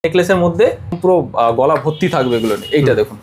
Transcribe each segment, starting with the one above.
নেকলেসের মধ্যে পুরো গলা ভর্তি থাকবে এগুলো। এইটা দেখুন,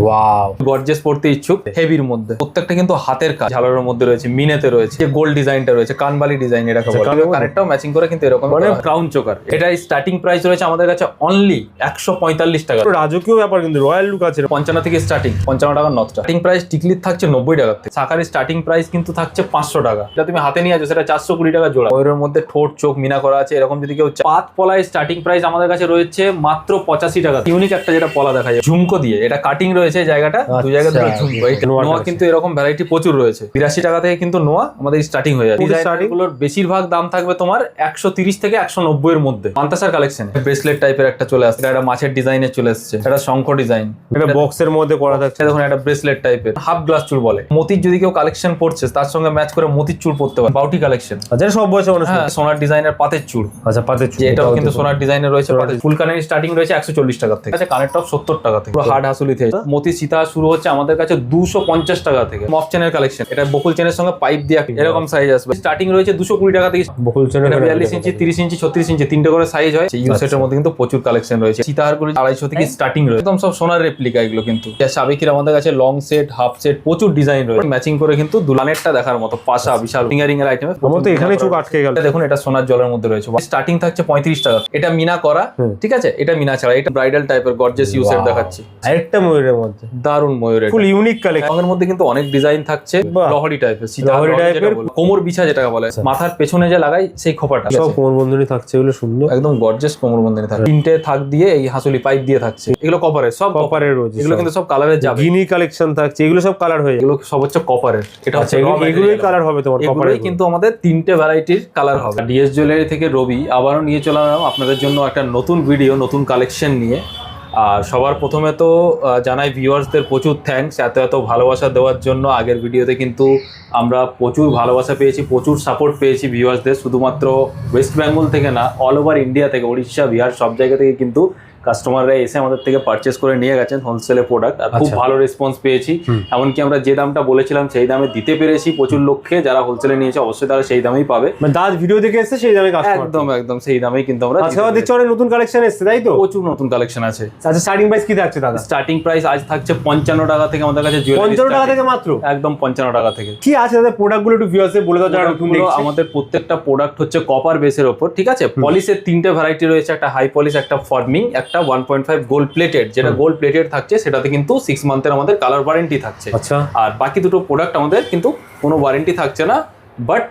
ওয়াও, গর্জিয়াস পড়তে ইচ্ছুক, হেভির মধ্যে প্রত্যেকটা কিন্তু হাতের কাজ, ঝালরের মধ্যে রয়েছে, মিনেতে রয়েছে, যে গোল্ড ডিজাইনটা রয়েছে, কানবালি ডিজাইন এটাকে বলে। কানেরটাও ম্যাচিং করে কিন্তু এরকম মানে ক্রাউন চোকার। এটা স্টার্টিং প্রাইস রয়েছে আমাদের কাছে অনলি 145 টাকা। রাজকীয় ব্যাপার, কিন্তু রয়্যাল লুক আছে। 55 থেকে স্টার্টিং, 55 টাকার নথ। স্টার্টিং প্রাইস টিকলির থাকছে 90 টাকা থেকে। শাখার স্টার্টিং প্রাইস কিন্তু থাকছে 500 টাকা। যেটা তুমি হাতে নিয়ে আছো সেটা 420 টাকা জোড়া। ময়ূরের মধ্যে ঠোঁট চোখ মিনা করা আছে, এরকম যদি কেউ পাত পলায় স্টার্টিং প্রাইস আমাদের কাছে রয়েছে মাত্র 85 টাকা। ইউনিক একটা যেটা পলা দেখা যায় ঝুমকো দিয়ে, এটা কাটিং রয়েছে জায়গাটা, দুই জায়গা দুটো ঝুমকো। নোয়া কিন্তু এরকম ভ্যারাইটি প্রচুর রয়েছে। 82 টাকা থেকে কিন্তু নোয়া আমাদের স্টার্টিং হয়ে যায়। ডিজাইনগুলোর বেশিরভাগ দাম থাকবে তোমার 130 থেকে 190 এর মধ্যে। মান্তাসার কালেকশন ব্রেসলেট টাইপের একটা চলে আসছে, এটা মাছের ডিজাইনে চলে আসছে, এটা শঙ্খ ডিজাইন, এটা বক্সের মধ্যে করা থাকছে। দেখুন এটা ব্রেসলেট টাইপের, হাফ গ্লাস চুল বলে। মতির যদি কেউ কালেকশন পড়ছে তার সঙ্গে ম্যাচ করে মতির চুল পড়তে পারে। বাউটি কালেকশন, আচ্ছা সব বয়সে মানুষ। হ্যাঁ, সোনার ডিজাইনের পাতের চুল। আচ্ছা পাতের চুল, এটাও কিন্তু সোনার ডিজাইনের রয়েছে। ফুল কানের স্টার্টিং রয়েছে 140 টাকা থেকে। আচ্ছা কানের টপ 70 টাকা থেকে। পুরো হার্ড হাসুলি থেকে মতি সীতা শুরু হচ্ছে আমাদের কাছে 250 টাকা থেকে। মফ চেনের কালেকশন, এটা বকুল চেনের সঙ্গে পাইপ দিয়ে এরকম সাইজ আসবে। স্টার্টিং রয়েছে 220 টাকা থেকে। বকুল চেনের 42 ইঞ্চি, 30 ইঞ্চি, 36 ইঞ্চি, তিনটে করে সাইজ হয়। ইউ সেটের মধ্যে কিন্তু প্রচুর কালেকশন রয়েছে। সীতাহারগুলো 250 থেকে স্টার্টিং রয়েছে, একদম সব সোনার রেপ্লিকা এগুলো কিন্তু। সাবেকির আমাদের কাছে লং সেট, হাফ সেট, প্রচুর ডিজাইন রয়েছে। ম্যাচিং করে কিন্তু দুলানেরটা দেখার মতো পাশা বিশাল ফিঙ্গারিং এর আইটেম। আমার তো এখানে চোখ আটকে গেল। দেখুন এটা সোনার জলের মধ্যে রয়েছে। স্টার্টিং থাকছে 35 টাকা। এটা মিনা করা, ঠিক আছে, এটা মিনা ছাড়া। এটা ব্রাইডাল টাইপের গর্জিয়াস ইউ সেট দেখাচ্ছি। আরেকটা ময়ূরের মধ্যে দারুন ময়ূরের ফুল ইউনিক কালেকশন। এর মধ্যে কিন্তু অনেক ডিজাইন থাকছে। লহরি টাইপের, লহরি টাইপের কোমর বিছা যেটাকে বলে, মাথার পেছনে যে লাগাই সেই খোপাটা। সব কোমর বন্ধনী থাকছে, এগুলো সুন্দর, একদম গর্জিয়াস কোমর বন্ধনী থাকছে। তিনটে থাক দিয়ে এই হাসুলি পাইপ দিয়ে থাকছে। এগুলো কপারের, সব কপারের রয়েছে। এগুলো কিন্তু সব কালারের যাবে। গিনি কালেকশন থাকছে, এগুলো সব কালার হয়ে যাবে। এগুলো সব হচ্ছে কপারের। এটা হচ্ছে এগুলোই কালার হবে তোমার কপারের। কিন্তু আমাদের তিনটে ভ্যারাইটির কালার হবে। ডিএস জুয়েলারি থেকে রবি আবারও নিয়ে চলে এলাম আপনাদের জন্য একটা নতুন ভিডিও, নতুন কালেকশন নিয়ে। আর সবার প্রথমে তো জানাই ভিউয়ার্সদের প্রচুর থ্যাঙ্কস এত ভালোবাসা দেওয়ার জন্য। আগের ভিডিওতে কিন্তু আমরা প্রচুর ভালোবাসা পেয়েছি, প্রচুর সাপোর্ট পেয়েছি ভিউয়ার্সদের। শুধুমাত্র ওয়েস্ট বেঙ্গল থেকে না, অল ওভার ইন্ডিয়া থেকে, উড়িষ্যা, বিহার, সব জায়গা থেকে কিন্তু কাস্টমাররা এসে আমাদের থেকে পারচেস করে নিয়ে গেছেন হোলসেলে প্রোডাক্ট। আর খুব ভালো রেসপন্স পেয়েছি। এমনকি আমরা যে দামটা বলেছিলাম সেই দামে দিতে পেরেছি। প্রচুর লোককে যারা হোলসেলে নিয়েছে অবশ্যই তারা সেই দামেই পাবে। মানে দাস ভিডিও দেখে এসে সেই দামে কাস্টমার, একদম সেই দামেই কিন্তু আমরা। আচ্ছা দেখছি অনেক নতুন কালেকশন এসেছে, তাই তো? প্রচুর নতুন কালেকশন আছে। আচ্ছা স্টার্টিং প্রাইস কি থাকছে দাদা? স্টার্টিং প্রাইস আজ থাকছে 55 টাকা থেকে আমাদের কাছে। 55 টাকা থেকে মাত্র? একদম 55 টাকা থেকে। কি আছে দাদা প্রোডাক্টগুলো একটু ভিউয়ার্সদের বলে দাও যারা নতুন দেখছে। আমাদের প্রত্যেকটা প্রোডাক্ট হচ্ছে কপার বেসের উপর, ঠিক আছে। পলিশের তিনটে ভ্যারাইটি রয়েছে, একটা হাই পলিশ, একটা ফর্মিং, একটা 1.5 গোল্ড প্লেটেড। যেটা গোল্ড প্লেটেড থাকছে সেটাতে কিন্তু 6 মান্থের আমাদের কালার ওয়ারেন্টি থাকছে। আচ্ছা, আর বাকি দুটো প্রোডাক্ট আমাদের কিন্তু কোনো ওয়ারেন্টি থাকছে না, বাট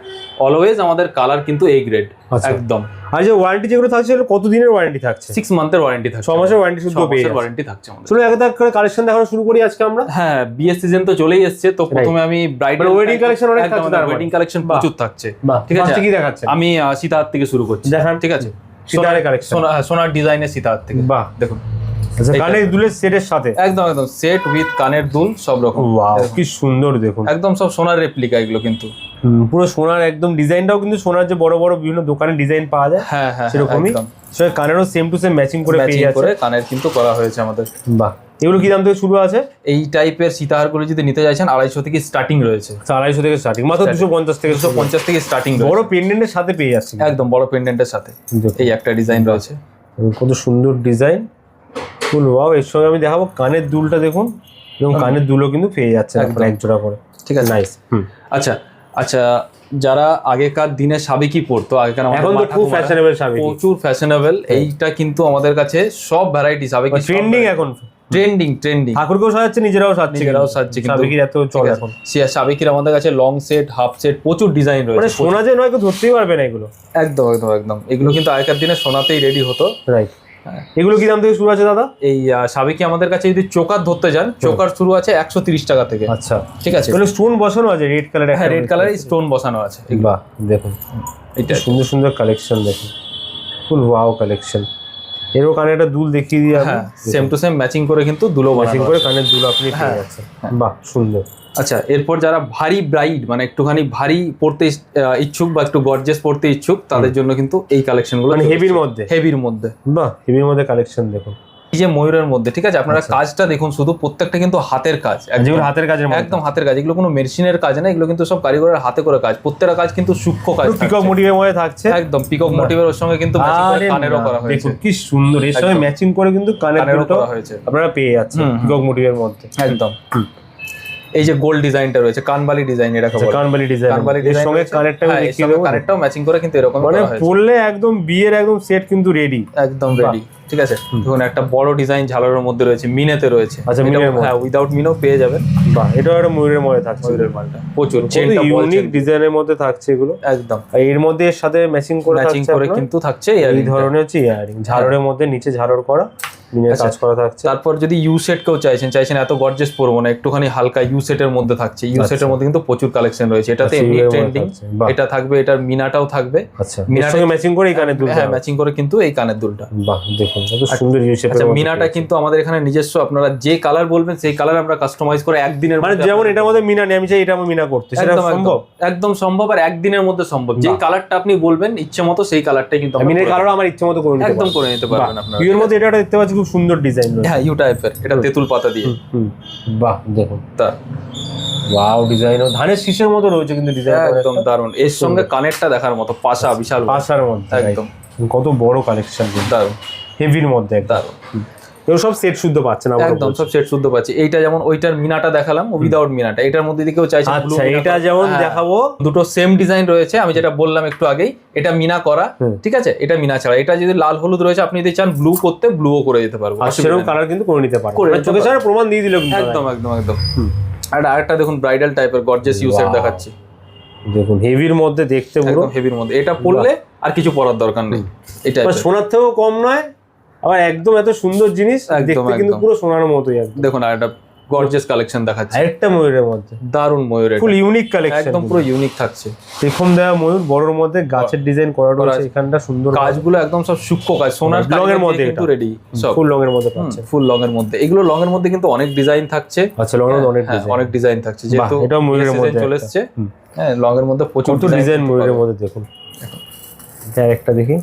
অলওয়েজ আমাদের কালার কিন্তু এ গ্রেড একদম। আর যে ওয়ারেন্টি যেগুলো থাকছে সেগুলো কত দিনের ওয়ারেন্টি থাকছে? 6 মান্থের ওয়ারেন্টি থাকছে। 6 মাসের ওয়ারেন্টি শুধু পেয়ে যাচ্ছে। ওয়ারেন্টি থাকছে আমাদের। চলো এক এক করে কালেকশন দেখানো শুরু করি আজকে আমরা। হ্যাঁ, বিয়ের সিজন তো চলেই এসেছে, তো প্রথমে আমি ব্রাইডাল ওয়েডিং কালেকশন অনেক থাকছে। তার ওয়েডিং কালেকশন প্রচুর থাকছে, ঠিক আছে। কি দেখাচ্ছে? আমি সীতাহার থেকে শুরু করছি, দেখান। ঠিক আছে। সীতাহারের কালেকশন, সোনার ডিজাইনের সীতাহার থেকে। বাহ, দেখুন। আচ্ছা কানের দুলের সেটের সাথে একদম সেট উইথ কানের দুল সব রকম। ওয়াও কি সুন্দর দেখুন, একদম সব সোনার রেপ্লিকা এগুলো কিন্তু। পুরো সোনার, একদম ডিজাইনটাও কিন্তু সোনার যে বড় বড় বিভিন্ন দোকানে ডিজাইন পাওয়া যায়, হ্যাঁ সেরকমই। সেটা কানেরও সেম টু সেম ম্যাচিং করে পেয়ে যাচ্ছে। কানের কিন্তু করা হয়েছে আমাদের। বাহ, এগুলো কি দাম থেকে শুরু আছে? এই টাইপের সীতাহারগুলো যদি নিতে চাইছেন 250 থেকে স্টার্টিং রয়েছে। 250 থেকে স্টার্টিং, মাত্র 250 থেকে 250 থেকে স্টার্টিং। বড় পেন্ডেন্টের সাথে পেয়ে যাচ্ছে, একদম বড় পেন্ডেন্টের সাথে। এই একটা ডিজাইন রয়েছে, কত সুন্দর ডিজাইন, ফুল ওয়াও। এর সঙ্গে আমি দেখাবো কানের দুলটা, দেখুন, এবং কানের দুলও কিন্তু পেয়ে যাচ্ছে এক জোড়া করে, ঠিক আছে। নাইস। আচ্ছা যারা আগেকার দিনে সাবেকি পড়তো, আগেকার এখন তো খুব ফ্যাশনেবল সাবেকি, প্রচুর ফ্যাশনেবল। এইটা কিন্তু আমাদের কাছে সব ভ্যারাইটি সাবেকি ট্রেন্ডিং, এখন ট্রেন্ডিং। ঠাকুরকেও সাজাচ্ছে, নিজেরাও সাজছে, সাবেকির এত চলে এখন। সাবেকির আমাদের কাছে লং সেট, হাফ সেট, প্রচুর ডিজাইন রয়েছে। মানে সোনা যে নয়, কেউ ধরতেই পারবে না এগুলো। একদম এগুলো কিন্তু আগেকার দিনে সোনাতেই রেডি হতো, রাইট। এগুলো কি দাম থেকে শুরু আছে দাদা? এই সাবেকি আমাদের কাছে যদি চোকার ধরতে যান, চোকার শুরু আছে 130 টাকা থেকে। আচ্ছা, ঠিক আছে। মানে স্টোন বসানো আছে, রেড কালারের। হ্যাঁ, রেড কালারের স্টোন বসানো আছে। বাহ, দেখুন এটা সুন্দর সুন্দর কালেকশন, দেখুন ফুল ওয়াও কালেকশন। এরও কানে একটা দুল দেখিয়ে দিয়ে, হ্যাঁ, সেম টু সেম ম্যাচিং করে কিন্তু দুলও ম্যাচিং করে কানের দুল আপনি পেয়ে যাচ্ছেন। বাহ, সুন্দর। আচ্ছা, এরপর যারা ভারী ব্রাইড, মানে একটুখানি ভারী পড়তে ইচ্ছুক বা একটু গর্জিয়াস পড়তে ইচ্ছুক, তাদের জন্য কিন্তু এই কালেকশনগুলো, মানে হেভির মধ্যে। হেভির মধ্যে। বাহ, হেভির মধ্যে কালেকশন দেখুন, এই যে ময়ূরের মধ্যে, ঠিক আছে, আপনারা কাজটা দেখুন, শুধু প্রত্যেকটা কিন্তু হাতের কাজ, যেগুলো হাতের কাজের মধ্যে, একদম হাতের কাজ, এগুলো কোনো মেশিনের কাজ না, এগুলো কিন্তু সব কারিগরের হাতে করে কাজ, প্রত্যেকটা কাজ কিন্তু সূক্ষ্ম কাজ, পিকক মোটিভের মধ্যে থাকছে, একদম পিকক মোটিভের ওর সঙ্গে কিন্তু ম্যাচিং করে কানেরও করা হয়েছে। দেখুন কি সুন্দর, এর সঙ্গে ম্যাচিং করে কিন্তু কানেরও করা হয়েছে, আপনারা পেয়ে যাচ্ছেন পিকক মোটিভের মধ্যে একদম। এই যে গোল্ড ডিজাইনটা রয়েছে, কানবালি ডিজাইন, এটা বলে কানবালি ডিজাইন, এর সঙ্গে কানেরটাও দেখিয়ে দেবো, কানেরটাও ম্যাচিং করে কিন্তু এরকম মানে পরলে একদম বিয়ের একদম সেট কিন্তু রেডি, একদম রেডি, ঠিক আছে। দেখুন একটা বড় ডিজাইন ঝালরের মধ্যে রয়েছে, মিনেতে রয়েছে, আচ্ছা মিনের মধ্যে, হ্যাঁ উইদাউট মিনও পেয়ে যাবেন। বাহ, এটাও একটা ময়ূরের মধ্যে থাকছে, ময়ূরের মালটা প্রচুর চেনটা ইউনিক ডিজাইনের মধ্যে থাকছে এগুলো, একদম। এর মধ্যে এর সাথে ম্যাচিং করে কিন্তু থাকছে এই ধরনের হচ্ছে ইয়ারিং, ঝালরের মধ্যে নিচে ঝালর করা, মিনের কাজ করা থাকছে। তারপর যদি ইউ সেট কেউ চাইছেন এত গর্জিয়াস পরবো না, একটুখানি হালকা ইউ সেটের মধ্যে থাকছে, ইউ সেটের মধ্যে কিন্তু প্রচুর কালেকশন রয়েছে, এটাতে এমনি ট্রেন্ডিং, এটা থাকবে, এটার মিনাটাও থাকবে, আচ্ছা মিনার সঙ্গে ম্যাচিং করে এই কানের দুল, হ্যাঁ ম্যাচিং করে কিন্তু এই কানের দুলটা, বাহ দেখুন কত সুন্দর ইউ শেপের। আচ্ছা মিনাটা কিন্তু আমাদের এখানে নিজস্ব, আপনারা যে কালার বলবেন সেই কালার আমরা কাস্টমাইজ করে একদিনের মানে যেমন এটার মধ্যে মিনা নেই, আমি চাই এটা আমি মিনা করতে, সেটা সম্ভব, একদম সম্ভব, আর একদিনের মধ্যে সম্ভব, যে কালারটা আপনি বলবেন ইচ্ছে মতো সেই কালারটাই কিন্তু মিনের কালার আমার ইচ্ছে মতো করে নিতে একদম করে নিতে পারবেন আপনারা। ইউর মধ্যে এটা দেখতে পাচ্ছি খুব সুন্দর ডিজাইন, হ্যাঁ ইউ টাইপের, এটা তেঁতুল পাতা দিয়ে, বাহ দেখুন তা ওয়াও ডিজাইন, ধানের শীষের মতো রয়েছে কিন্তু ডিজাইন, একদম দারুণ। এর সঙ্গে কানেরটা দেখার মতো, পাশা বিশাল, পাশার মধ্যে একদম কত বড় কালেকশন, দারুণ হেভির মধ্যে দারুণ। এগুলো সব সেট শুদ্ধ পাচ্ছেন, একদম সব সেট শুদ্ধ পাচ্ছি। এইটা যেমন ওইটার মিনাটা দেখালাম, উইদাউট মিনাটা, এটার মধ্যে দিকেও চাইছে ব্লু, আচ্ছা এটা যেমন দেখাবো, দুটো সেম ডিজাইন রয়েছে, আমি যেটা বললাম একটু আগেই, এটা মিনা করা, ঠিক আছে, এটা মিনা ছাড়া। এটা যদি লাল হলুদ রয়েছে, আপনি যদি চান ব্লু করতে ব্লুও করে দিতে পারবো, আর সেরকম কালার কিন্তু করে নিতে পারবো, চোখে ছাড়া প্রমাণ দিয়ে দিল একদম একদম একদম। আর আরেকটা দেখুন ব্রাইডাল টাইপের গর্জিয়াস ইউ সেট দেখাচ্ছি, দেখুন হেভির মধ্যে দেখতে, পুরো হেভির মধ্যে, এটা পরলে আর কিছু পরার দরকার নেই, এটা সোনার থেকেও কম নয়, আবার একদম এত সুন্দর জিনিস দেখতে কিন্তু পুরো সোনার মতোই একদম। দেখুন আর একটা গর্জিয়াস কালেকশন দেখাচ্ছি, একটা ময়ূরের মধ্যে, দারুন ময়ূর, ফুল ইউনিক কালেকশন, একদম পুরো ইউনিক থাকছে। দেখুন দেয়া ময়ূর বড়র মধ্যে গাছের ডিজাইন করা রয়েছে, এখানটা সুন্দর কাজগুলো একদম সব সূক্ষ্ম কাজ, সোনার লঙের মধ্যে কিন্তু রেডি, সব ফুল লঙের মধ্যে পাচ্ছে, ফুল লঙের মধ্যে। এগুলো লঙের মধ্যে কিন্তু অনেক ডিজাইন থাকছে, আচ্ছা লঙের অনেক ডিজাইন থাকছে, যেহেতু এটা ময়ূরের মধ্যে চলে এসেছে, হ্যাঁ লঙের মধ্যে প্রচুর ডিজাইন ময়ূরের মধ্যে। দেখুন আরেকটা দেখি,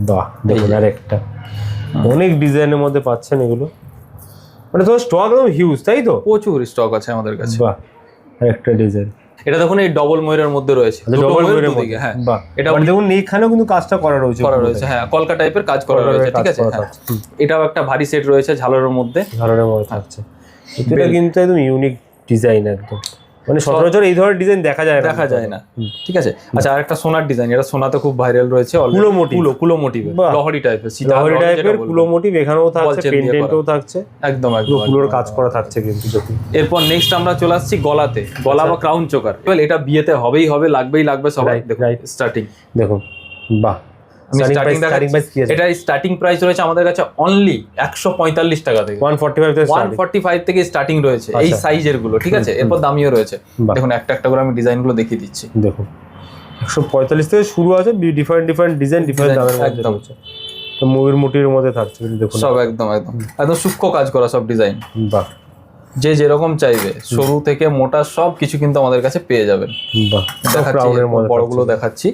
বাহ দেখুন আরেকটা, অনেক ডিজাইনের মধ্যে পাচ্ছেন এগুলো, মানে তোমার স্টক একদম হিউজ, তাই তো প্রচুর স্টক আছে আমাদের কাছে। বাহ আরেকটা ডিজাইন, এটা দেখুন এই ডবল ময়ূরের মধ্যে রয়েছে, ডবল ময়ূরের মধ্যে, হ্যাঁ বাহ, এটা দেখুন এইখানেও কিন্তু কাজটা করা রয়েছে, হ্যাঁ কলকা টাইপের কাজ করা রয়েছে, ঠিক আছে। এটাও একটা ভারী সেট রয়েছে ঝালরের মধ্যে, থাকছে, এটা কিন্তু একদম ইউনিক ডিজাইন একদম, মানে সচরাচর এই ধরনের ডিজাইন দেখা যায় না, ঠিক আছে। আচ্ছা আরেকটা সোনার ডিজাইন, এটা সোনাতে খুব ভাইরাল রয়েছে, কুলো মোটিভ, লহরি টাইপের, লহরি টাইপের কুলো মোটিভ এখানেও থাকছে, পেন্ডেন্টও থাকছে, একদম একদম কুলোর কাজ করা থাকছে কিন্তু। এরপর নেক্সট আমরা চলে আসছি গলাতে, গলা বা ক্রাউন চোকার, এটা বিয়েতে হবেই হবে, লাগবেই লাগবে সবাই। দেখুন স্টার্টিং দেখুন, বাহ এটা স্টার্টিং প্রাইস রয়েছে আমাদের কাছে অনলি 145 টাকা থেকে, 145 থেকে স্টার্টিং রয়েছে এই সাইজের গুলো, ঠিক আছে। এরপর দামিও রয়েছে, দেখুন একটা একটা করে আমি ডিজাইন গুলো দেখিয়ে দিচ্ছি। দেখুন 145 থেকে শুরু আছে, ডিফারেন্ট ডিজাইন, ডিফারেন্ট দামের মধ্যে রয়েছে, তো ময়ূর মোটিভের মধ্যে থাকছে, দেখুন সব একদম সূক্ষ্ম কাজ করা সব ডিজাইন। বাহ, যে যেরকম চাইবে সরু থেকে মোটা সব কিছু কিন্তু আমাদের কাছে পেয়ে যাবেন। বাহ, বড়গুলো দেখাচ্ছি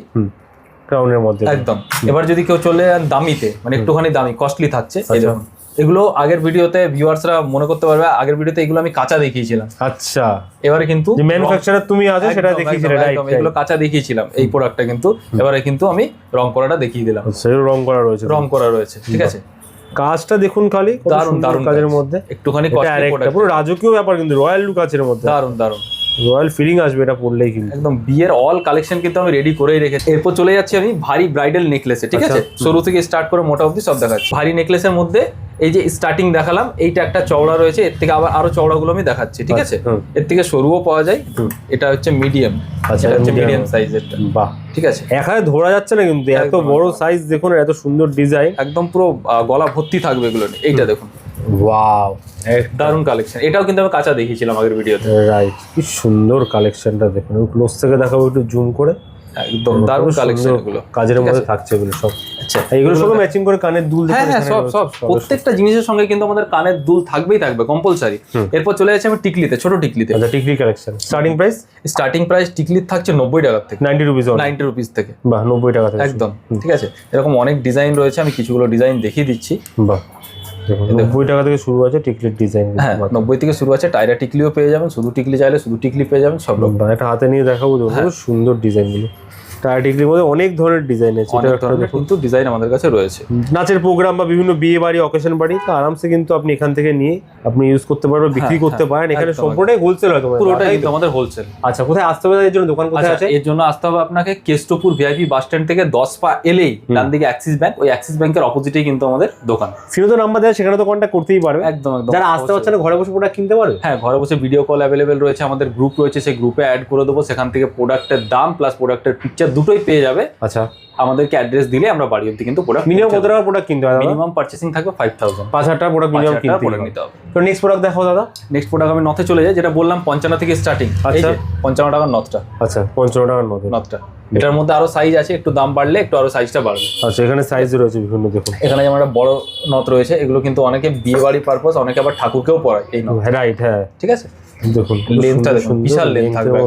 ক্রাউনের মধ্যে একদম। এবার যদি কেউ চলে দামিতে, মানে একটুখানি দামি কস্টলি থাকছে, এগুলো আগের ভিডিওতে ভিউয়ার্সরা মনে করতে পারবে, আগের ভিডিওতে এগুলো আমি কাঁচা দেখিয়েছিলাম। আচ্ছা, এবারে কিন্তু ম্যানুফ্যাকচারার তুমি আছো সেটা দেখিয়েছিলে, রাইট, এগুলো কাঁচা দেখিয়েছিলাম এই প্রোডাক্টটা, কিন্তু এবারে কিন্তু আমি রং করাটা দেখিয়ে দিলাম। সেটা রং করা রয়েছে, ঠিক আছে। কাজটা দেখুন খালি দারুণ কাজের মধ্যে, একটুখানি পুরো রাজকীয় ব্যাপার, কিন্তু রয়্যাল লুক আছে এর মধ্যে, দারুণ রয়্যাল ফিলিং আসবে এটা পরলেই, কিন্তু একদম বিয়ের অল কালেকশন কিন্তু আমি রেডি করেই রেখেছি। এরপর চলে যাচ্ছি আমি ভারী ব্রাইডাল নেকলেসে, ঠিক আছে, শুরু থেকে স্টার্ট করে মোটা অবধি সব দেখাচ্ছি। ভারী নেকলেসের মধ্যে এই যে স্টার্টিং দেখালাম, এইটা একটা চওড়া রয়েছে, এর থেকে আবার আরো চওড়াগুলো আমি দেখাচ্ছি, ঠিক আছে। এর থেকে সরুও পাওয়া যায়, এটা হচ্ছে মিডিয়াম, আচ্ছা হচ্ছে মিডিয়াম সাইজেরটা, বাহ, ঠিক আছে। এখানে ধরা যাচ্ছে না কিন্তু, এত বড় সাইজ দেখুন, এত সুন্দর ডিজাইন, একদম পুরো গলা ভর্তি থাকবে এগুলো। এইটা দেখুন, ওয়াও দারুণ কালেকশন, এটাও কিন্তু আমি কাঁচা দেখিয়েছিলাম আগের ভিডিওতে, রাইট। কি সুন্দর কালেকশনটা দেখুন, ক্লোজ থেকে দেখাবো একটু জুম করে, একদম দারুণ কালেকশন, এগুলো কাজের মধ্যে থাকছে এগুলো সব। আচ্ছা এগুলোর সঙ্গে ম্যাচিং করে কানের দুল, হ্যাঁ সব প্রত্যেকটা জিনিসের সঙ্গে কিন্তু আমাদের কানের দুল থাকবে কম্পালসারি। এরপর চলে যাচ্ছে আমি টিকলিতে, ছোট টিকলিতে। আচ্ছা, টিকলি কালেকশন স্টার্টিং প্রাইস টিকলির থাকছে 90 টাকা থেকে, 90 রুপিস থেকে। বাহ, 90 টাকা থেকে একদম, ঠিক আছে। এরকম অনেক ডিজাইন রয়েছে, আমি কিছুগুলো ডিজাইন দেখিয়ে দিচ্ছি। বাহ, দেখুন 90 টাকা থেকে শুরু আছে টিকলির ডিজাইন। হ্যাঁ 90 থেকে শুরু আছে, টাইরা টিকলিও পেয়ে যাবেন, শুধু টিকলি চাইলে শুধু টিকলি পেয়ে যাবেন, সব রকম। একটা হাতে নিয়ে দেখাবো, দেখুন খুব সুন্দর ডিজাইনগুলো। টায়ার টিকলির মধ্যে অনেক ধরনের ডিজাইন আছে, অনেক ধরনের কিন্তু ডিজাইন আমাদের কাছে রয়েছে। নাচের প্রোগ্রাম বা বিভিন্ন বিয়ে বাড়ি অকেশন বাড়ি তো আরামসে কিন্তু আপনি এখান থেকে নিয়ে আপনি ইউজ করতে পারবেন, বিক্রি করতে পারেন। এখানে সম্পূর্ণটাই হোলসেল হয় তোমাদের? পুরোটাই কিন্তু আমাদের হোলসেল। আচ্ছা, কোথায় আসতে হবে এর জন্য? দোকান কোথায় আছে? এর জন্য আসতে হবে আপনাকে কেষ্টপুর ভিআইপি বাস স্ট্যান্ড থেকে 10 পা এলেই ডান দিকে অ্যাক্সিস ব্যাংক, ওই অ্যাক্সিস ব্যাংকের অপোজিটেই কিন্তু আমাদের দোকান। ফিরোজের নাম্বার দেওয়া, সেখানে তো কন্ট্যাক্ট করতেই পারবে। একদম একদম। যারা আসতে পারছে না ঘরে বসে প্রোডাক্ট কিনতে পারবে? হ্যাঁ, ঘরে বসে ভিডিও কল অ্যাভেলেবেল রয়েছে, আমাদের গ্রুপ রয়েছে, সেই গ্রুপে অ্যাড করে দেবো, সেখান থেকে প্রোডাক্টের দাম প্লাস প্রোডাক্টের পিকচার দুটোই পেয়ে যাবে। আচ্ছা, আমাদেরকে অ্যাড্রেস দিলে আমরা বাড়ি অবধি কিন্তু প্রোডাক্ট। মিনিমাম কত টাকার প্রোডাক্ট কিনতে হবে? মিনিমাম পারচেসিং থাকবে 5000, 5000 টাকা প্রোডাক্ট মিনিমাম কিনতে নিতে হবে। তো নেক্সট প্রোডাক্ট দেখাও দাদা। নেক্সট প্রোডাক্ট আমি নথে চলে যাই, যেটা বললাম 55 থেকে স্টার্টিং। আচ্ছা, 55 টাকার নথটা। আচ্ছা, 55 টাকার নথটা। এটার মধ্যে আরো সাইজ আছে, একটু দাম বাড়লে একটু আরো সাইজটা বাড়বে। আচ্ছা, এখানে সাইজ রয়েছে বিভিন্ন। দেখুন এখানে যেমন একটা বড় নথ রয়েছে, এগুলো কিন্তু অনেকে বিয়ে বাড়ি পারপাস, অনেকে আবার ঠাকুরকেও পরায় এই নথ। রাইট, হ্যাঁ ঠিক আছে। দেখুন লেন্থটা দেখুন, বিশাল লেন্থ থাকবে,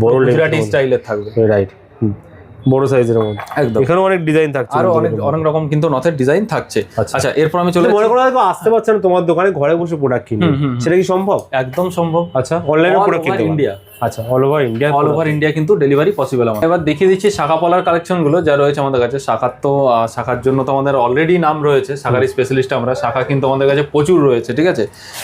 বড় গুজরাটি স্টাইলের থাকবে। রাইট, বড় সাইজের মধ্যে একদম। এখানে অনেক ডিজাইন থাকছে, আরো অনেক রকম কিন্তু নথের ডিজাইন থাকছে। আচ্ছা, এরপর আমি চলে মনে করো আসতে পারছেন তোমার দোকানে ঘরে বসে প্রোডাক্ট কিনবে, সেটা কি সম্ভব? একদম সম্ভব। আচ্ছা, অনলাইনে প্রোডাক্ট কিনতে ইন্ডিয়া। আচ্ছা, অল ওভার ইন্ডিয়া কিন্তু ডেলিভারি পসিবল আমাদের। এবার দেখিয়ে দিচ্ছি শাখা পলার কালেকশন গুলো যা রয়েছে আমাদের কাছে। শাখার জন্য তো আমাদের অলরেডি নাম রয়েছে, শাখার স্পেশালিস্ট আমরা। শাখা কিন্তু আমাদের কাছে প্রচুর রয়েছে, ঠিক আছে।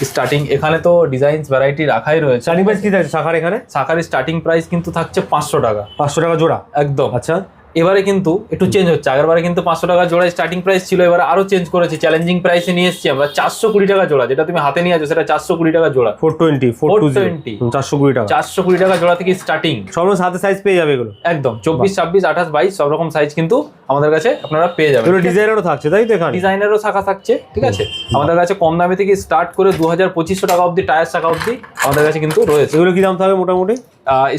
স্টার্টিং এখানে তো ডিজাইনস ভ্যারাইটি রাখাই রয়েছে। স্টার্টিং প্রাইস কি থাকছে শাখার এখানে? শাখার স্টার্টিং প্রাইস কিন্তু থাকছে 500 টাকা। 500 টাকা জোড়া? একদম। আচ্ছা, এবারে কিন্তু একটু চেঞ্জ হচ্ছে। আগেরবারে কিন্তু 500 টাকা জোড়া স্টার্টিং প্রাইস ছিল, এবারে আরো চেঞ্জ করেছি, চ্যালেঞ্জিং প্রাইসে নিয়ে এসেছি আমরা 420 টাকা জোড়া। যেটা তুমি হাতে নিয়ে আছো সেটা 420 টাকা জোড়া। 420 420 টাকা। 420 টাকা জোড়া থেকে স্টার্টিং। সব রকম সাথে সাইজ পেয়ে যাবে এগুলো। একদম 24, 26, 28, 22 সব রকম সাইজ কিন্তু আমাদের কাছে আপনারা পেয়ে যাবেন। এগুলো ডিজাইনারও থাকছে, তাই তো? এখানে ডিজাইনারও শাখা থাকছে, ঠিক আছে। আমাদের কাছে কম দামে থেকে স্টার্ট করে 2000-2500 টাকা অবধি টায়ার শাখা অবধি আমাদের কাছে কিন্তু রয়েছে। এগুলো কি দাম থাকবে মোটামুটি?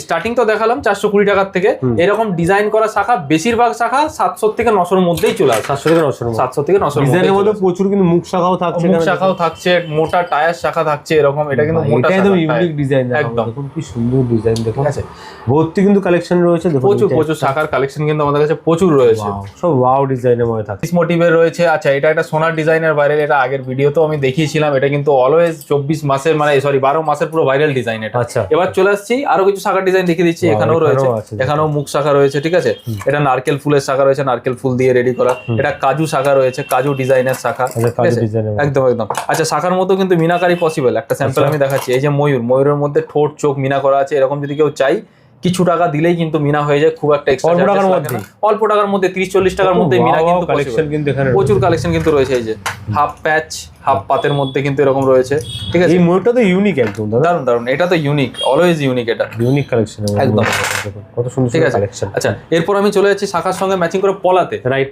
স্টার্টিং তো দেখালাম 420 টাকার থেকে। এরকম ডিজাইন করা শাখা বেশিরভাগ শাখা 700 থেকে 900 এর মধ্যেই চলে আসে। 700 থেকে 900 700 থেকে 900 ডিজাইনের মধ্যে প্রচুর কিন্তু মুখ শাখাও থাকছে, মুখ শাখাও থাকছে, মোটা টায়ার শাখা থাকছে এরকম। এটা কিন্তু মোটা শাখা, একদম ইউনিক ডিজাইন। একদম দেখুন কি সুন্দর ডিজাইন, দেখুন। ঠিক আছে, ভর্তি কিন্তু কালেকশন রয়েছে, দেখুন প্রচুর শাখার কালেকশন কিন্তু আমাদের কাছে প্রচুর রয়েছে। সব ওয়াও ডিজাইনের মধ্যে থাকে, মোটিভের রয়েছে। আচ্ছা, এটা একটা সোনার ডিজাইনের ভাইরাল, এটা আগের ভিডিওতেও আমি দেখিয়েছিলাম। এটা কিন্তু অলওয়েজ 24 মাসের 12 মাসের পুরো ভাইরাল ডিজাইন এটা। আচ্ছা, এবার চলে আসছি আরো কিছু শাখার ডিজাইন দেখিয়ে দিচ্ছি। এখানেও রয়েছে, এখানেও মুখ শাখা রয়েছে, ঠিক আছে। এটা নারকেল ফুলের শাখা রয়েছে, নারকেল ফুল দিয়ে রেডি করা। এটা কাজু শাখা রয়েছে, কাজু ডিজাইনের শাখা। একদম একদম। আচ্ছা, শাখার মতো কিন্তু মিনাকারি পসিবল। একটা স্যাম্পল আমি দেখাচ্ছি। এই যে ময়ূরের মধ্যে ঠোঁট চোখ মিনা করা আছে। এরকম যদি কেউ চাই কিছু টাকা দিলেই কিন্তু মিনা হয়ে যায়, খুব একটা এক্সট্রা অল্প টাকার মধ্যে 30-40 টাকার মধ্যে মিনা কিন্তু কালেকশন কিন্তু এখানে প্রচুর কালেকশন কিন্তু রয়েছে। এই যে হাফ প্যাচ হাফ পাতের মধ্যে কিন্তু এরকম রয়েছে, ঠিক আছে। এই ময়ূরটা তো ইউনিক একদম, দারুন। এটা তো ইউনিক, অলওয়েজ ইউনিক। এটা ইউনিক কালেকশন একদম, কত সুন্দর কালেকশন। আচ্ছা, এরপর আমি চলে যাচ্ছি শাখার সঙ্গে ম্যাচিং করে পলাতে। রাইট,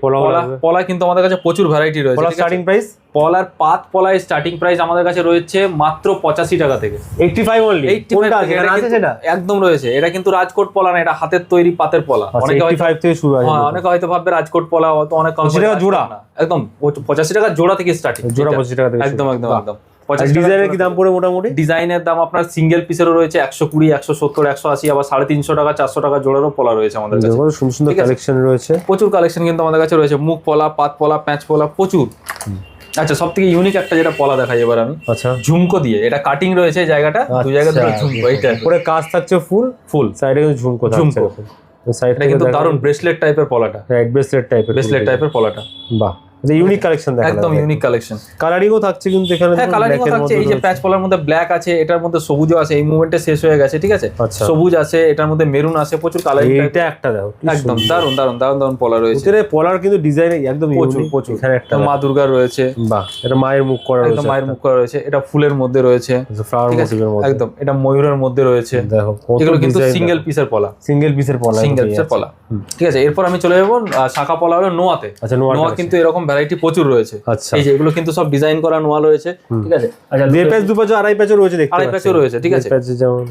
পলা কিন্তু আমাদের কাছে প্রচুর ভ্যারাইটি রয়েছে। স্টার্টিং প্রাইস পলার পলায় স্টার্টিং প্রাইস আমাদের কাছে রয়েছে মাত্র 85 টাকা থেকে। 85 অনলি? 85 আছে সেটা একদম রয়েছে। এটা কিন্তু রাজকোট পলা না, এটা হাতের তৈরি পাতের পলা। অনেকে 85 থেকে শুরু আছে। হ্যাঁ, অনেকে হয়তো ভাববে রাজকোট পলা তো অনেক কম টাকা জোড়া। একদম 85 টাকা জোড়া থেকে স্টার্টিং। জোড়া 85 টাকা থেকে একদম। ডিজাইনের কি দাম পড়ে মোটামুটি? ডিজাইনের দাম আপনার সিঙ্গেল পিসেরও রয়েছে 120, 170, 180, আবার 350 টাকা, 400 টাকা জোড়ারও পলা রয়েছে আমাদের কাছে। সুন্দর সুন্দর কালেকশন রয়েছে, প্রচুর কালেকশন কিন্তু আমাদের কাছে রয়েছে। মুখ পলা, পাত পলা, প্যাঁচ পলা প্রচুর। আচ্ছা, সব থেকে ইউনিক একটা যেটা পলা দেখাই এবার আমি। আচ্ছা, ঝুমকো দিয়ে। এটা কাটিং রয়েছে জায়গাটা, দুই জায়গা দুটো ঝুমকো। এইটা পুরো কাজ থাকছে ফুল সাইডে কিন্তু ঝুমকো থাকছে। সাইডটা কিন্তু দারুন ব্রেসলেট টাইপের পলাটা। রাইট, ব্রেসলেট টাইপের পলাটা। বাহ, ইউনিক কালেকশন দেখা একদম ইউনিক কালেকশন। কালারিংও থাকছে কিন্তু এখানে। হ্যাঁ, কালারিংও থাকছে। এই যে প্যাচ পলার মধ্যে ব্ল্যাক আছে, এটার মধ্যে সবুজও আছে। এই মুভমেন্টে শেষ হয়ে গেছে, ঠিক আছে। সবুজ আছে, এটার মধ্যে মেরুন আছে, প্রচুর কালারিং। এটা একটা দেখো, একদম দারুন পলা রয়েছে। এর পলার কিন্তু ডিজাইন একদম প্রচুর। এখানে একটা মা দুর্গা রয়েছে। বাহ, এটা মায়ের মুখ করা রয়েছে। মায়ের মুখ করা রয়েছে। এটা ফুলের মধ্যে রয়েছে, ফ্লাওয়ার মোটিভের মধ্যে। একদম। এটা ময়ূরের মধ্যে রয়েছে। দেখো, এগুলো কিন্তু সিঙ্গেল পিসের পলা। ঠিক আছে। এরপর আমি চলে যাবো শাখা পলা হলো নোয়াতে। আচ্ছা, নোয়া কিন্তু এরকম ভ্যারাইটি প্রচুর রয়েছে। এই যে এগুলো কিন্তু সব ডিজাইন করা নোয়া রয়েছে, ঠিক আছে। আচ্ছা, দুই প্যাচ, দু প্যাচ, আড়াই প্যাচও রয়েছে, দেখতে আড়াই প্যাচও রয়েছে, ঠিক আছে। যেমন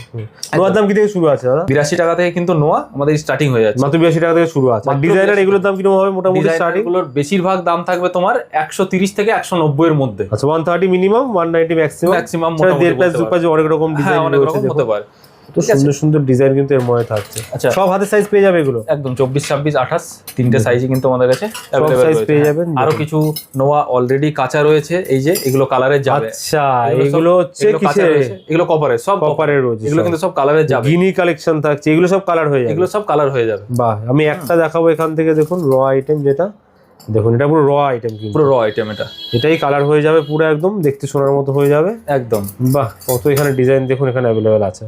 নোয়ার দাম কি থেকে শুরু আছে দাদা? 82 টাকা থেকে কিন্তু নোয়া আমাদের স্টার্টিং হয়ে যাচ্ছে। মাত্র 82 টাকা থেকে শুরু আছে। ডিজাইনার এগুলোর দাম কিরকম হবে মোটামুটি স্টার্টিং? এগুলোর বেশিরভাগ দাম থাকবে তোমার 130 থেকে 190 এর মধ্যে। আচ্ছা, 130 মিনিমাম, 190 ম্যাক্সিমাম। ম্যাক্সিমাম দেড় প্যাচ, দু প্যাচ, অনেক রকম ডিজাইন অনেক রকম হতে পারে। তো সুন্দর সুন্দর ডিজাইন কিন্তু এর মধ্যে থাকছে। আচ্ছা। সব হাতের সাইজ পেয়ে যাবে এগুলো? একদম 24, 26, 28 তিনটে সাইজই কিন্তু আমাদের কাছে সব অ্যাভেলেবল সাইজ রয়েছে। পেয়ে যাবেন। আরো কিছু নোয়া অলরেডি কাঁচা রয়েছে, এই যে এগুলো কালারের যাবে। আচ্ছা, এগুলো হচ্ছে কাঁচা কিসের? রয়েছে, এগুলো কপারের, সব কপারের রয়েছে। এগুলো কিন্তু সব কালারের যাবে। গিনি কালেকশন থাকছে, এগুলো সব কালার হয়ে যাবে। এগুলো সব কালার হয়ে যাবে। বাহ, আমি একটা দেখাবো এখান থেকে, দেখুন র আইটেম, যেটা দেখুন এটা পুরো র আইটেম, কিন্তু পুরো র আইটেম এটাই কালার হয়ে যাবে পুরো একদম দেখতে সোনার মতো হয়ে যাবে একদম। বাহ, কত এখানে ডিজাইন দেখুন এখানে অ্যাভেলেবেল আছে।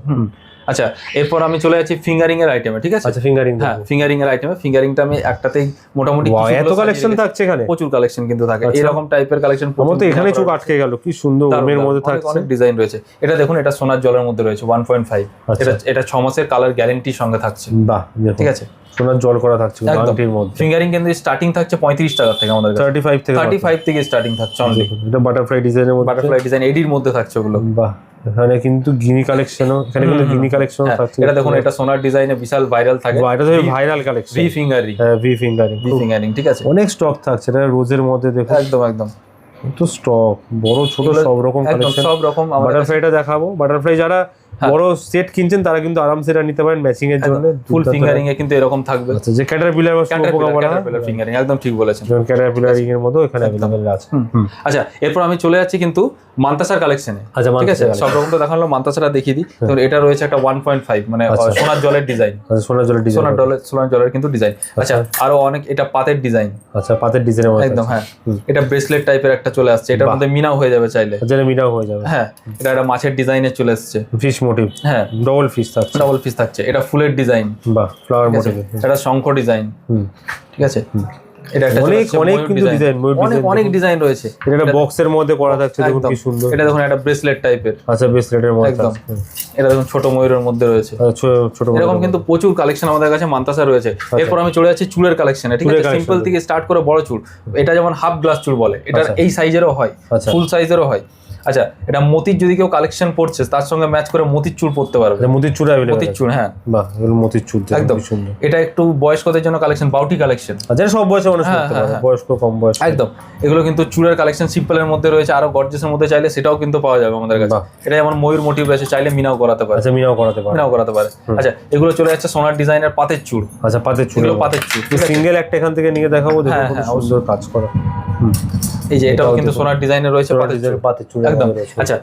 আচ্ছা, এরপর আমি চলে যাচ্ছি ফিঙ্গারিং এর আইটেমে, ঠিক আছে? আচ্ছা, ফিঙ্গারিং। হ্যাঁ, ফিঙ্গারিং এর আইটেমে, ফিঙ্গারিংটা আমি একটাতেই মোটামুটি এত কালেকশন থাকছে এখানে, প্রচুর কালেকশন কিন্তু থাকে এরকম টাইপের কালেকশন। আমার তো এখানে চোখ আটকে গেল, কি সুন্দর ওমের মধ্যে থাকছে, অনেক ডিজাইন রয়েছে। এটা দেখুন, এটা সোনার জলের মধ্যে রয়েছে 1.5। এটা 6 মাসের কালার গ্যারান্টির সঙ্গে থাকছে। বাহ, ঠিক আছে, সোনার জল করা থাকছে গানটির মধ্যে। ফিঙ্গারিং কিন্তু স্টার্টিং থাকছে 35 টাকা থেকে, আমাদের 35 থেকে স্টার্টিং থাকছে অনলি। এটা বাটারফ্লাই ডিজাইনের মধ্যে, বাটারফ্লাই ডিজাইন এডির মধ্যে থাকছে ওগুলো। বাহ, এখানে কিন্তু গিনি কালেকশনও, এখানে কিন্তু গিনি কালেকশন থাকছে। এটা দেখুন, এটা সোনার ডিজাইনে বিশাল ভাইরাল থাকে। এটা তো ভাইরাল কালেকশন, ভি ফিঙ্গারিং। হ্যাঁ, ভি ফিঙ্গারিং, ঠিক আছে, অনেক স্টক থাকছে। এটা রোজের মধ্যে দেখুন, একদম তো স্টক বড় ছোট সব রকম কালেকশন, সব রকম। বাটারফ্লাইটা দেখাবো। বাটারফ্লাই যারা বড় সেট কিনছেন তারা কিন্তু আরামসে এটা নিতে পারেন ম্যাচিং এর জন্য। ফুল ফিঙ্গারিং এ কিন্তু এরকম থাকবে। আচ্ছা, যে ক্যাটারপিলার বা স্নোপোকা বলা হয়, ক্যাটারপিলার ফিঙ্গারিং, একদম ঠিক বলেছেন। ক্যাটারপিলারিং এর মতো এখানে अवेलेबल আছে। আচ্ছা, এরপর আমি চলে যাচ্ছি কিন্তু মান্তাসার কালেকশনে। আচ্ছা, ঠিক আছে, সব রকম তো দেখালো, মান্তাসাটা দেখিয়ে দিই। তো এটা রয়েছে একটা 1.5, মানে সোনার জলের ডিজাইন। আচ্ছা, সোনার জলের ডিজাইন, সোনার জলের কিন্তু ডিজাইন। আচ্ছা, আরো অনেক, এটা পাতের ডিজাইন। আচ্ছা, পাতের ডিজাইনের মধ্যে একদম। হ্যাঁ, এটা ব্রেসলেট টাইপের একটা চলে আসছে, এটার মধ্যে মিনাও হয়ে যাবে চাইলে। যেটা মিনাও হয়ে যাবে। হ্যাঁ, এটা একটা মাছের ডিজাইনে চলে আসছে, ফিশ মোটিভ। হ্যাঁ, ডবল ফিশ থাকছে, ডাবল পিস থাকছে। এটা ফুলের ডিজাইন। বাহ, ফ্লাওয়ার মোটিভ। এটা শঙ্খ ডিজাইন। ঠিক আছে, এটা একটা অনেক কিন্তু ডিজাইন, অনেক ডিজাইন রয়েছে। এটা বক্সের মধ্যে করা থাকছে, দেখুন কি সুন্দর। এটা দেখুন, একটা ব্রেসলেট টাইপের। আচ্ছা, ব্রেসলেটের মধ্যে একদম। এটা দেখুন, ছোট ময়ূরের মধ্যে রয়েছে। ছোট এরকম কিন্তু প্রচুর কালেকশন আমাদের কাছে মান্তাসা রয়েছে। এরপর আমি চলে যাচ্ছি চুলের কালেকশনে। ঠিক আছে, সিম্পল থেকে স্টার্ট করে বড় চুল। এটা যেমন হাফ গ্লাস চুল বলে, এটা এই সাইজেরও হয়, ফুল সাইজেরও হয়। আচ্ছা, এটা মতির যদি কেউ কালেকশন পড়ছে, তার সঙ্গে ম্যাচ করে মতির চুল পড়তে পারবে। মতির চুল अवेलेबल, মতির চুল, হ্যাঁ। বাহ, এগুলো মতির চুল একদম সুন্দর। এটা একটু বয়স্কদের জন্য কালেকশন, বাউটি কালেকশন। আচ্ছা, সব বয়সে মানুষ করতে পারে, বয়স্ক কম বয়স। একদম, এগুলো কিন্তু চুলের কালেকশন সিম্পলের মধ্যে রয়েছে, আরো গর্জিয়াসের মধ্যে চাইলে সেটাও কিন্তু পাওয়া যাবে আমাদের কাছে। এটা যেমন ময়ূর মোটিভ রয়েছে, চাইলে মিনাও করাতে পারে। আচ্ছা, মিনাও করাতে পারে। আচ্ছা, এগুলো চলে যাচ্ছে সোনার ডিজাইনের পাতের চুল। আচ্ছা, পাতের চুল, এগুলো পাতের চুল। সিঙ্গেল একটা এখান থেকে নিয়ে দেখাবো, দেখুন কত সুন্দর কাজ করা। এই যে এটাও কিন্তু সোনার ডিজাইনের রয়েছে, পাতের চুল একদম। আচ্ছা,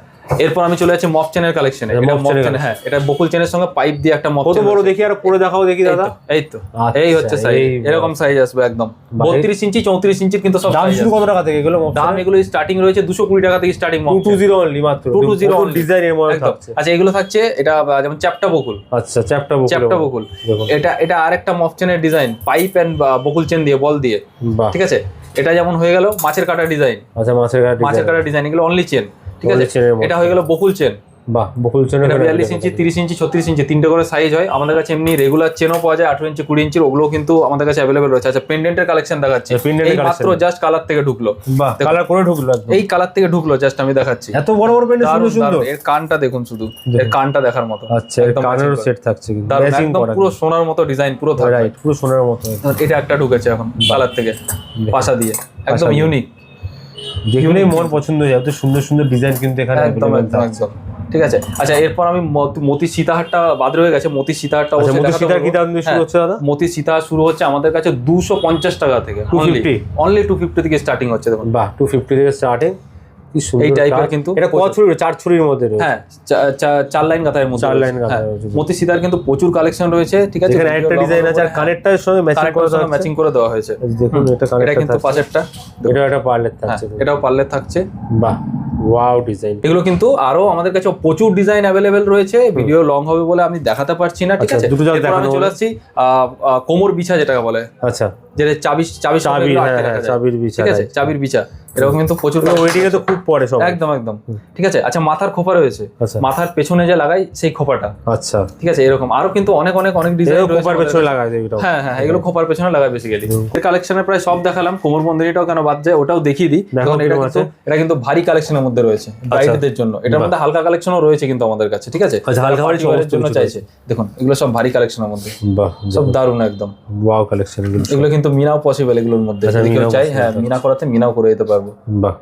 এরপর আমি চলে যাচ্ছি মফ চেনের কালেকশনে। এটা মফ চেন, হ্যাঁ, এটা বকুল চেনের সঙ্গে পাইপ দিয়ে একটা মফ চেন। কত বড় দেখি, আর পরে দেখাও দেখি দাদা। এই তো, এই হচ্ছে সাইজ, এরকম সাইজ আসবে একদম 32 ইঞ্চি 34 ইঞ্চির কিন্তু সব। দাম শুরু কত টাকা থেকে এগুলো? দাম এগুলো স্টার্টিং রয়েছে 220 টাকা থেকে স্টার্টিং। 220 অনলি, মাত্র 220 ডিজাইনের মধ্যে থাকছে। আচ্ছা, এগুলো থাকছে, এটা যেমন চ্যাপ্টা বকুল। আচ্ছা, চ্যাপ্টা বকুল। এটা আরেকটা মফ চেনের ডিজাইন, পাইপ এন্ড বকুল চেন দিয়ে, বল দিয়ে। ঠিক আছে, এটা যেমন হয়ে গেল মাছের কাটা ডিজাইন। আচ্ছা, মাছের কাটা ডিজাইন, এগুলো অনলি চেন। ঠিক আছে, এটা হয়ে গেল বকুল চেন। বাহ, বকুল চেন 42 ইঞ্চি, 30 ইঞ্চি, 36 ইঞ্চি, তিনটে করে সাইজ হয় আমাদের কাছে। এমনি রেগুলার চেনও পাওয়া যায় 18 ইঞ্চি, 20 ইঞ্চির, ওগুলো কিন্তু আমাদের কাছে অ্যাভেলেবল রয়েছে। আচ্ছা, পেন্ডেন্টের কালেকশন দেখাচ্ছি, এই মাত্র জাস্ট কালার থেকে ঢুকলো। বাহ, কালার করে ঢুকলো, এই কালার থেকে ঢুকলো, জাস্ট আমি দেখাচ্ছি। এত বড় বড় পেন্ডেন্ট, সুন্দর। এর কানটা দেখুন, শুধু এর কানটা দেখার মতো। আচ্ছা, এর কানেরও সেট থাকছে, কিন্তু একদম পুরো সোনার মতো ডিজাইন, পুরো রাইট, পুরো সোনার মতো। এটা একটা ঢুকেছে এখন কালার থেকে, পাশা দিয়ে, একদম ইউনিক, দেখলেই মন পছন্দ হয়ে যায়। এত সুন্দর সুন্দর ডিজাইন কিন্তু এখানে একদম একদম। ঠিক আছে, আচ্ছা, এরপর আমি মতি সীতাহারটা বাদ রয়ে গেছে। মতি সীতাহারটা মতি সীতাহার শুরু হচ্ছে আমাদের কাছে 250 টাকা থেকে, 250 অনলি 250 থেকে স্টার্টিং হচ্ছে। দেখুন, বাহ, 250 থেকে স্টার্টিং। এই টাইপের কিন্তু এটা কত ছুরি? 4 ছুরির মধ্যে রয়েছে। হ্যাঁ, 4 লাইন গাথার মধ্যে, 4 লাইন গাথা রয়েছে। মতি সীতার কিন্তু প্রচুর কালেকশন রয়েছে। ঠিক আছে, এখানে একটা ডিজাইন আছে, আর কানেরটার সঙ্গে ম্যাচিং করে দেওয়া হয়েছে। দেখুন, এটা কানেরটা কিন্তু পাশেরটা, এটা একটা পার্লের থাকছে, এটাও পার্লের থাকছে। বাহ, ওয়াও ডিজাইন। এগুলো কিন্তু আরো আমাদের কাছে প্রচুর ডিজাইন অ্যাভেলেবেল রয়েছে। ভিডিও লং হবে বলে আমি দেখাতে পারছি না। ঠিক আছে, আমি চলে আসছি কোমর বিছা, যেটাকে বলে। আচ্ছা, যেটা চাবির বিছা। ঠিক আছে, চাবির বিছা, এরকম কিন্তু প্রচুর। ওয়েটিংয়ে তো খুব পড়ে সব। একদম একদম। ঠিক আছে, আচ্ছা, মাথার খোপা রয়েছে, মাথার পেছনে যে লাগাই সেই খোপাটা। আচ্ছা, ঠিক আছে, এরকম আরো কিন্তু অনেক ডিজাইন খোপার পেছনে লাগায়। হ্যাঁ হ্যাঁ, এগুলো খোপার পেছনে লাগায় বেসিক্যালি। কালেকশনের প্রায় সব দেখালাম, কোমর বন্ধনীটাও কেন বাদ যায় ওটাও দেখিয়ে দিই। এটা কিন্তু ভারী কালেকশনের মধ্যে রয়েছে ব্রাইডদের জন্য। এটার মধ্যে হালকা কালেকশনও রয়েছে কিন্তু আমাদের কাছে। ঠিক আছে, হালকা জন্য চাইছে, দেখুন এগুলো সব ভারী কালেকশনের মধ্যে, সব দারুণ একদম ওয়াও কালেকশন। এগুলো কিন্তু মিনাও পসিবল এগুলোর মধ্যে, যদি কেউ চাই, হ্যাঁ, মিনা করাতে মিনাও করে দিতে পারবো। বাহ,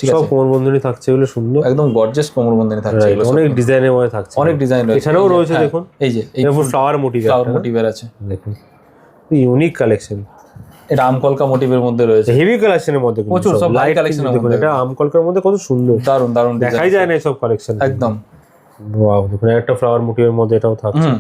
ঠিক সব আছে, কোমরবন্ধনী থাকছে, এগুলো সুন্দর, একদম গর্জিয়াস কোমরবন্ধনী থাকছে, Right, এগুলো সব অনেক কিন্তু। ডিজাইনের মধ্যে থাকছে, অনেক ডিজাইন রয়েছে, এখানেও এই যে, রয়েছে হ্যাঁ, দেখুন, এই যে এই এরপর ফ্লাওয়ার মোটিভ, ফ্লাওয়ার মোটিভের আছে, দেখুন ইউনিক কালেকশন, এটা আমকলকা মোটিভের মধ্যে রয়েছে, হেভি কালেকশনের মধ্যে কিন্তু প্রচুর সব লাইট high collection এর দেখুন, মধ্যে। এটা আমকলকার মধ্যে কত সুন্দর, দারুন দারুন দেখাই যায় না এইসব কালেকশন একদম। ওয়াও, দেখুন একটা ফ্লাওয়ার মোটিভের মধ্যে এটাও থাকছে,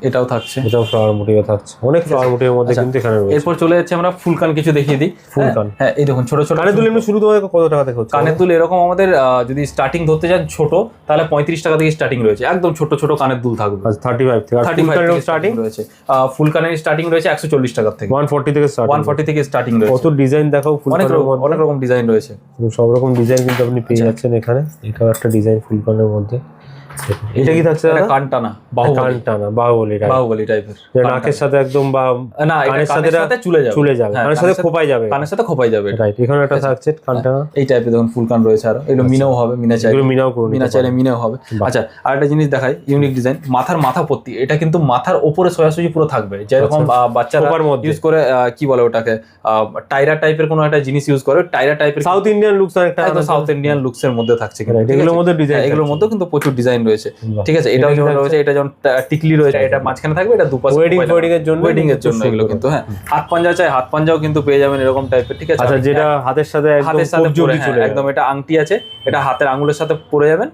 এটাও থাকছে, এটাও ফ্লাওয়ার মোটিভে থাকছে, অনেক ফ্লাওয়ার মোটিভের মধ্যে কিন্তু এখানে রয়েছে। এরপর চলে যাচ্ছে আমরা ফুলকান কিছু দেখিয়ে দিই। ফুলকান, হ্যাঁ এই দেখুন ছোট ছোট কানের দুল এমনি শুরু তোমাদের কত টাকা থেকে হচ্ছে? কানের দুল এরকম আমাদের যদি স্টার্টিং ধরতে যান ছোট, তাহলে 35 টাকা থেকে স্টার্টিং রয়েছে, একদম ছোট ছোট কানের দুল থাকবে, 35 থেকে, আর 35 ফুলকানের থেকে স্টার্টিং রয়েছে, ফুলকানের স্টার্টিং রয়েছে 140 টাকা থেকে, 140 থেকে স্টার্টিং, 140 থেকে স্টার্টিং রয়েছে, কত ডিজাইন দেখাও ফুলকানের মধ্যে, অনেক রকম ডিজাইন রয়েছে, সব রকম ডিজাইন কিন্তু আপনি পেয়ে যাচ্ছেন এখানে। এটাও একটা ডিজাইন ফুলকানের মধ্যে, এটা কি থাকছে? এটা কানটানা কানটানা বাহুবলী টাইপ, বাহুবলী টাইপের, নাকের সাথে একদম, বা না এটা কানের কানের সাথে চলে যাবে, হ্যাঁ, কানের সাথে খোপাই যাবে, কানের সাথে খোপাই যাবে, রাইট। এখানে একটা থাকছে কানটানা, এই টাইপের দেখুন ফুলকান রয়েছে, আর এগুলো মিনাও হবে, মিনা চাইলে এগুলো মিনাও করুন, মিনা চাইলে মিনাও হবে। আচ্ছা আরেকটা জিনিস দেখাই, ইউনিক ডিজাইন, মাথা পট্টি, এটা কিন্তু মাথার উপরে সোজাসুজি পুরো থাকবে, যেরকম বাচ্চারা খোপার মধ্যে ইউজ করে, কি বলে ওটাকে, টাইরা টাইপের কোনো একটা জিনিস ইউজ করে, টাইরা টাইপের সাউথ ইন্ডিয়ান লুকস, একটা সাউথ ইন্ডিয়ান লুকস এর মধ্যে থাকছে, Right, এগুলোর মধ্যে ডিজাইন, এগুলোর মধ্যে কিন্তু প্রচুর ডিজাইন রয়েছে, ঠিক আছে। এটাও যেমন রয়েছে, এটা যেমন টিকলি রয়েছে, এটা মাঝখানে থাকবে, এটা দুপাশে ওয়েডিং এর জন্য, ওয়েডিং এর জন্য এগুলো কিন্তু, হ্যাঁ হাত পাঞ্জা চাই, হাত পাঞ্জাও কিন্তু পেয়ে যাবেন এরকম টাইপের, ঠিক আছে। আচ্ছা, যেটা হাতের সাথে হাতের সাথে জড়ি পরে, চলে হ্যাঁ, একদম এটা আংটি আছে, এটা হাতের আঙুলের সাথে পরে যাবেন,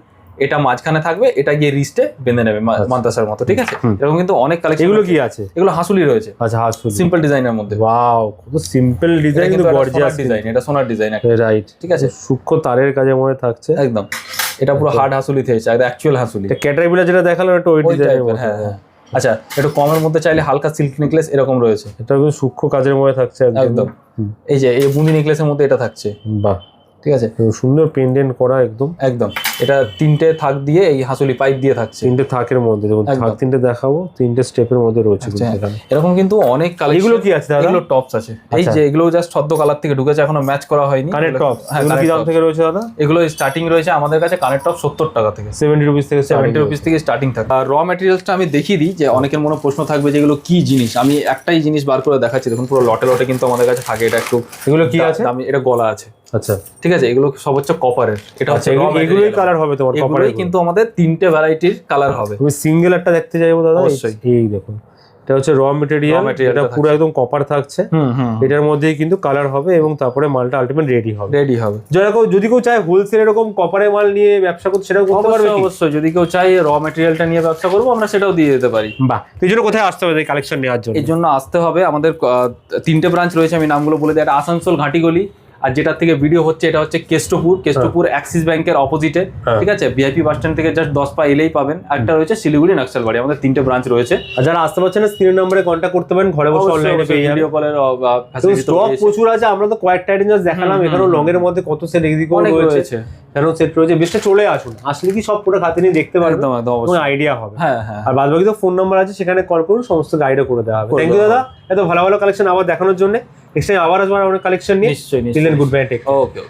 এটা মাঝখানে থাকবে, এটা গিয়ে রিস্টে বেঁধে নেবে মান্তাসার মতো, ঠিক আছে। এরকম কিন্তু অনেক কালেকশন। এগুলো কি আছে? এগুলো হাসুলি রয়েছে, আচ্ছা হাসুলি, সিম্পল ডিজাইনের মধ্যে, ওয়াও কত সিম্পল ডিজাইন, কিন্তু গর্জিয়াস ডিজাইন, এটা সোনার ডিজাইন, রাইট, ঠিক আছে। সূক্ষ্ম তারের কাজের মধ্যে থাকছে, একদম এটা পুরো হার্ড হাসুলি থেকেছে, একদম অ্যাকচুয়াল হাসুলি, এটা ক্যাটারপিলার যেটা দেখালো একটা ওই ওই ডিজাইনের টাইপের, মধ্যে, হ্যাঁ হ্যাঁ। আচ্ছা একটু কমের মধ্যে চাইলে হালকা সিল্ক নেকলেস এরকম রয়েছে, এটা কিন্তু সূক্ষ্ম কাজের মধ্যে থাকছে একদম। এই যে এই বুনি নেকলেসের মধ্যে এটা থাকছে, বাহ, ঠিক আছে, সুন্দর পেন্ডেন্ট করা একদম, একদম। এটা 3টে থাক দিয়ে, এই হাসুলি পাইপ দিয়ে থাকছে, 3টে থাকের মধ্যে, দেখুন থাক 3টে দেখাবো, 3টে স্টেপের মধ্যে রয়েছে কিন্তু এখানে। এরকম কিন্তু অনেক কালেকশন। এগুলো কি আছে দাদা? এগুলো টপস আছে, এই যে এগুলো জাস্ট সদ্য কালার থেকে ঢুকেছে, এখনো ম্যাচ করা হয়নি, কানের টপস। হ্যাঁ, এগুলো কি দাম থেকে রয়েছে দাদা? এগুলো স্টার্টিং রয়েছে আমাদের কাছে কানের টপ 70 টাকা থেকে, 70 রুপিস থেকে, 70 রুপিস থেকে স্টার্টিং থাকে। আর র ম্যাটেরিয়ালসটা আমি দেখিয়ে দিই, যে অনেকের মনে প্রশ্ন থাকবে যে এগুলো কি জিনিস, আমি একটাই জিনিস বার করে দেখাচ্ছি, দেখুন পুরো লটে লটে কিন্তু আমাদের কাছে থাকে, এটা একটু এগুলো কি আছে? আমি এটা গলা আছে, আচ্ছা ঠিক আছে, এগুলো সব হচ্ছে কপারের, এটা হচ্ছে এগুলোই কালার হবে তোমার কপারে, এগুলোই কিন্তু আমাদের 3টে ভ্যারাইটির কালার হবে। তুমি সিঙ্গেল একটা দেখতে চাইবো দাদা, অবশ্যই। এই দেখুন, এটা হচ্ছে র মেটেরিয়াল, এটা পুরো একদম কপার থাকছে, এটার মধ্যেই কিন্তু কালার হবে, এবং তারপরে মালটা আলটিমেট রেডি হবে, যদি কেউ চায় হোলসেল এরকম কপারের মাল নিয়ে ব্যবসা করতে, সেটাও করতে পারবে। অবশ্যই যদি কেউ চায় র মেটেরিয়ালটা নিয়ে ব্যবসা করবো, আমরা সেটাও দিয়ে দিতে পারি। বাহ, এই জন্য কোথায় আসতে হবে এই কালেকশন নেওয়ার জন্য? এই জন্য আসতে হবে, আমাদের 3টে ব্রাঞ্চ রয়েছে, আমি নামগুলো বলে দিই। একটা আসানসোল ঘাটিগলি, আর যেটা থেকে ভিডিও হচ্ছে এটা হচ্ছে কেষ্টপুর অ্যাক্সিস ব্যাংকের অপোজিটে, ঠিক আছে, ভিআইপি বাস স্ট্যান্ড থেকে জাস্ট 10 পা এলেই পাবেন। একটা রয়েছে শিলিগুড়ি নকশালবাড়ি, আমাদের 3টে ব্রাঞ্চ রয়েছে। আর যারা আসতে পারছেন না, স্ক্রিন নম্বরে কন্ট্যাক্ট করতে পারেন, ঘরে বসে অনলাইনে পেয়ে যাবেন, ভিডিও কলের স্টক প্রচুর আছে। আমরা তো কয়েকটা আইটেম জাস্ট দেখালাম, এখানেও লং এর মধ্যে কত সেট এদিকে রয়েছে, এখানেও সেট রয়েছে। বেশটা চলে আসুন, আসলে কি সব পুরো খাতে নিয়ে দেখতে পারবেন, একদম আইডিয়া হবে। হ্যাঁ হ্যাঁ। আর বাদ বাকি তো ফোন নাম্বার আছে, সেখানে কল করুন, সমস্ত গাইডও করে দেওয়া হবে। থ্যাংক ইউ দাদা, এত ভালো ভালো কালেকশন আবার দেখানোর জন্য। নেক্সট টাইম আবার আসবার অনেক কালেকশন নিয়ে। নিশ্চয়ই। Goodbye, take. ওকে।